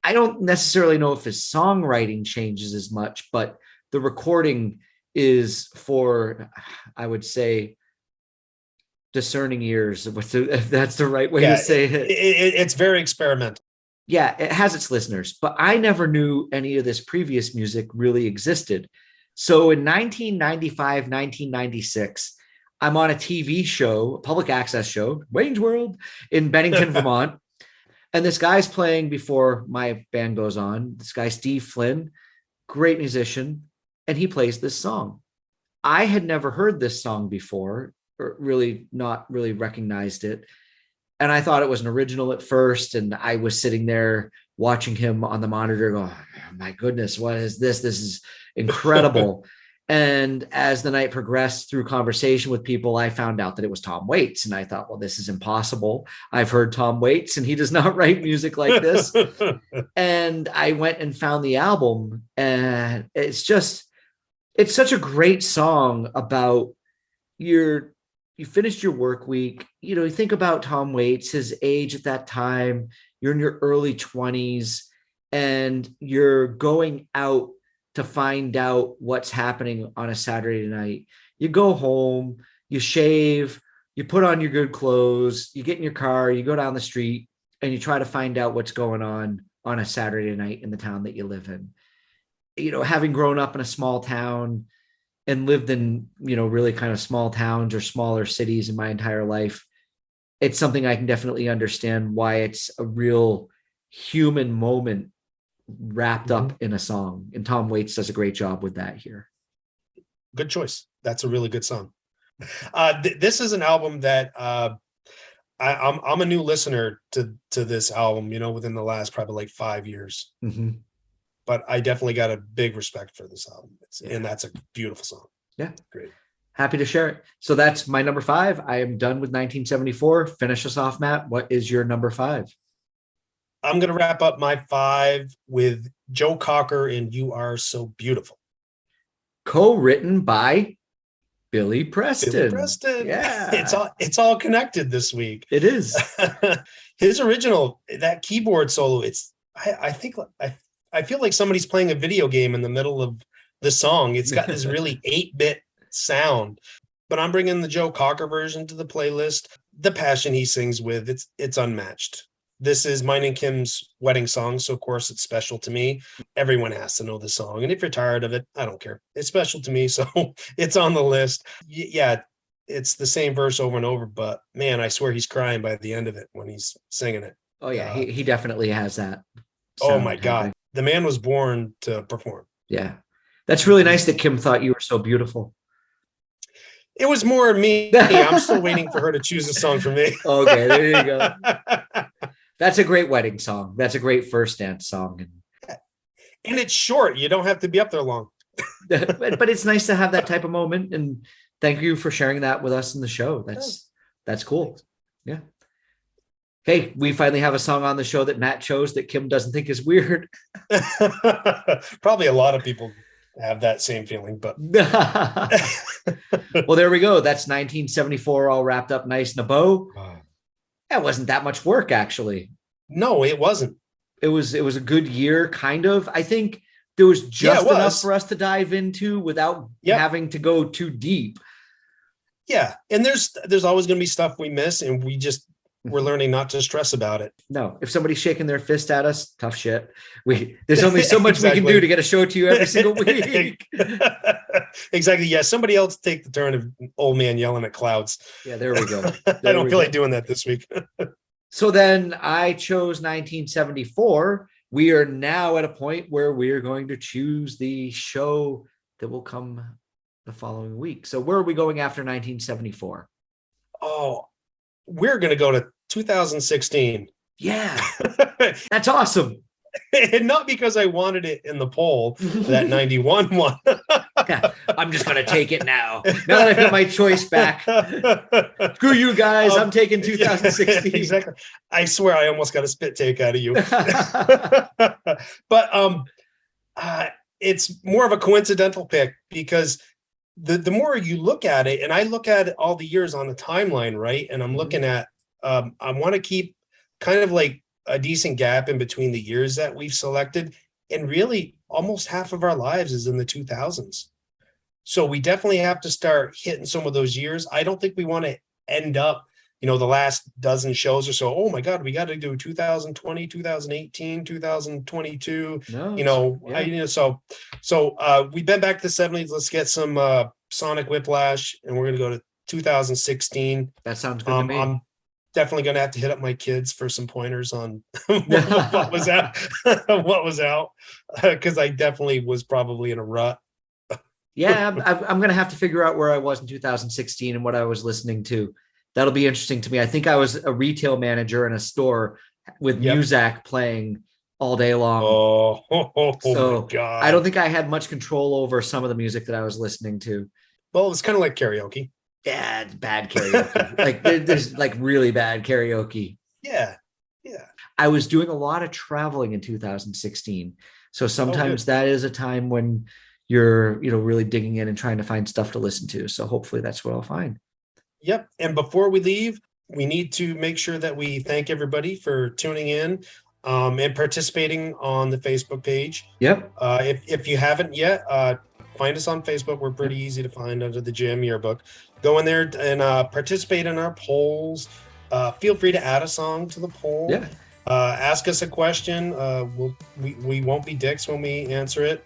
I don't necessarily know if his songwriting changes as much, but the recording is for, I would say, discerning ears, if that's the right way to say it. It's very experimental. Yeah, it has its listeners, but I never knew any of this previous music really existed. So in 1995, 1996, I'm on a TV show, a public access show, Wayne's World, in Bennington, Vermont. And this guy's playing before my band goes on. This guy, Steve Flynn, great musician, and he plays this song. I had never heard this song before, or really not really recognized it. And I thought it was an original at first. And I was sitting there watching him on the monitor go, oh, my goodness, what is this? This is incredible. And as the night progressed through conversation with people, I found out that it was Tom Waits. And I thought, well, this is impossible. I've heard Tom Waits and he does not write music like this. And I went and found the album, and it's such a great song about you finished your work week. You know, you think about Tom Waits, his age at that time, you're in your early 20s and you're going out to find out what's happening on a Saturday night. You go home, you shave, you put on your good clothes, you get in your car, you go down the street, and you try to find out what's going on a Saturday night in the town that you live in. You know, having grown up in a small town and lived in, you know, really kind of small towns or smaller cities in my entire life, it's something I can definitely understand why it's a real human moment wrapped up in a song. And Tom Waits does a great job with that here. Good choice. That's a really good song. This is an album that I'm a new listener to this album, you know, within the last probably like 5 years. But I definitely got a big respect for this album. And that's a beautiful song. Yeah. Great. Happy to share it. So that's my number 5. I am done with 1974. Finish us off, Matt. What is your number 5? I'm going to wrap up my 5 with Joe Cocker and You Are So Beautiful. Co-written by Billy Preston. Billy Preston. Yeah. It's all connected this week. It is. His original, that keyboard solo, I feel like somebody's playing a video game in the middle of the song. It's got this really 8-bit sound. But I'm bringing the Joe Cocker version to the playlist. The passion he sings with, it's unmatched. this is mine and Kim's wedding song, so of course it's special to me. Everyone has to know the song, and if you're tired of it, I don't care. It's special to me, so it's on the list. Yeah, it's the same verse over and over, but man, I swear he's crying by the end of it when he's singing it. Oh yeah, he definitely has that. Oh my God, the man was born to perform. Yeah, that's really nice that Kim thought you were so beautiful. It was more me. I'm still waiting for her to choose a song for me. Okay, there you go. That's a great wedding song. That's a great first dance song. And it's short. You don't have to be up there long. But it's nice to have that type of moment. And thank you for sharing that with us in the show. That's cool. Yeah. Hey, we finally have a song on the show that Matt chose that Kim doesn't think is weird. Probably a lot of people have that same feeling, but well, there we go. That's 1974 all wrapped up nice in a bow. That wasn't that much work, actually. No, it wasn't. It was a good year, kind of. I think there was just enough for us to dive into without having to go too deep. Yeah, and there's always going to be stuff we miss, and we're learning not to stress about it. No, if somebody's shaking their fist at us, tough shit. There's only so much we can do to get a show to you every single week. Exactly. Yeah, somebody else take the turn of old man yelling at clouds. Yeah, there we go. I don't feel like doing that this week. So then I chose 1974. We are now at a point where we are going to choose the show that will come the following week. So where are we going after 1974? Oh, we're going to go to 2016. Yeah, that's awesome. And not because I wanted it in the poll, that 91 one. I'm just going to take it now. Now that I've got my choice back. Screw you guys. I'm taking 2016. Yeah, exactly. I swear I almost got a spit take out of you. But it's more of a coincidental pick because the more you look at it, and I look at it all the years on the timeline, right? And I'm looking at, I want to keep kind of like a decent gap in between the years that we've selected. And really almost half of our lives is in the 2000s. So we definitely have to start hitting some of those years. I don't think we want to end up, the last dozen shows or so. Oh my God, we got to do 2020, 2018, 2022. No, So we've been back to the 70s. Let's get some Sonic Whiplash, and we're going to go to 2016. That sounds good to me. I'm definitely going to have to hit up my kids for some pointers on what was out, because I definitely was probably in a rut. Yeah, I'm going to have to figure out where I was in 2016 and what I was listening to. That'll be interesting to me. I think I was a retail manager in a store with Muzak playing all day long. So my God. I don't think I had much control over some of the music that I was listening to. Well, it's kind of like karaoke. Yeah, it's bad karaoke. Like there's like really bad karaoke. Yeah. I was doing a lot of traveling in 2016. So sometimes that is a time when you're, really digging in and trying to find stuff to listen to. So hopefully that's what I'll find. Yep. And before we leave, we need to make sure that we thank everybody for tuning in and participating on the Facebook page. Yep. If you haven't yet, find us on Facebook. We're pretty easy to find under the Jam Yearbook. Go in there and participate in our polls. Feel free to add a song to the poll. Yeah. Ask us a question. We won't be dicks when we answer it.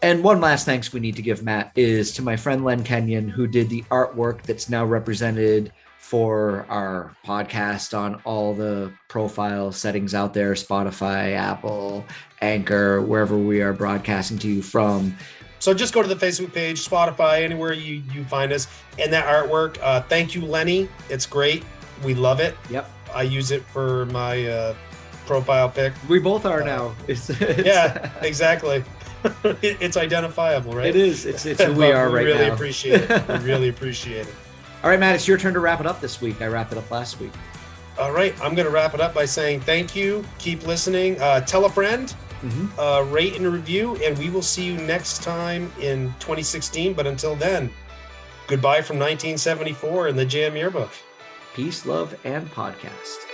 And one last thanks we need to give, Matt, is to my friend Len Kenyon, who did the artwork that's now represented for our podcast on all the profile settings out there, Spotify, Apple, Anchor, wherever we are broadcasting to you from. So just go to the Facebook page, Spotify, anywhere you find us. And that artwork, thank you, Lenny. It's great. We love it. Yep. I use it for my profile pic. We both are now. Yeah, exactly. It's identifiable, right? It is. It's who we are right now. We really appreciate it. We really appreciate it. All right, Matt, it's your turn to wrap it up this week. I wrapped it up last week. All right. I'm going to wrap it up by saying thank you. Keep listening. Tell a friend. Rate and review. And we will see you next time in 2016. But until then, goodbye from 1974 in the Jam Yearbook. Peace, love, and podcast.